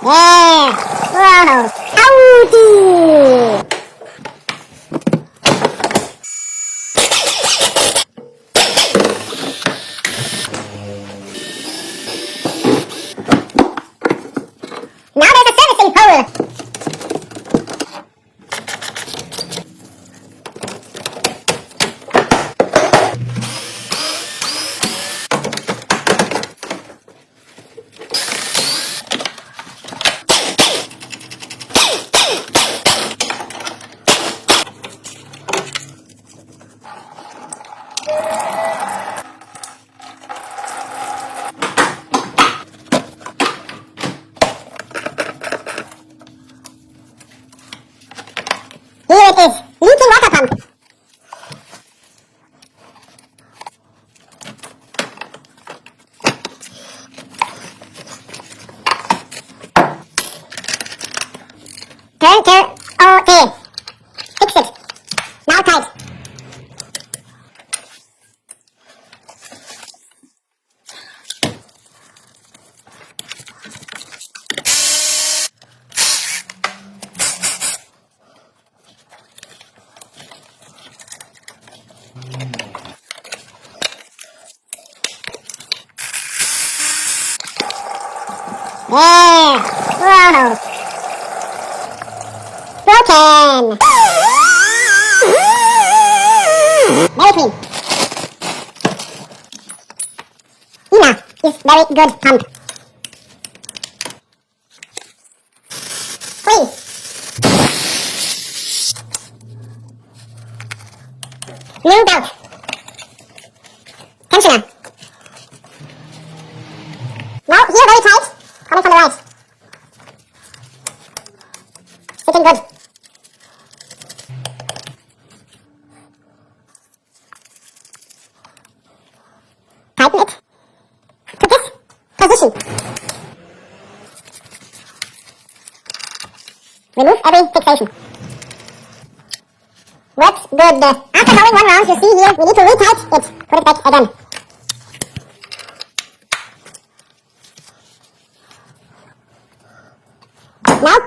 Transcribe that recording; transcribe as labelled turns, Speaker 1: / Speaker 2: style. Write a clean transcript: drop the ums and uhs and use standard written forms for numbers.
Speaker 1: Yeah. Whoa. Howdy. Now there's a servicing pole. Here it is, leaking water pump. Turn, okay. Fix it. Now tight. There. Whoa. Broken. Very clean. Ina is very good pump. Clean. New belt. Tensioner. Now here very tight. Coming from the right. Sitting good. Tighten it to this position. Remove every fixation. Works good. After going one round, you see here, we need to retight it. Put it back again. Now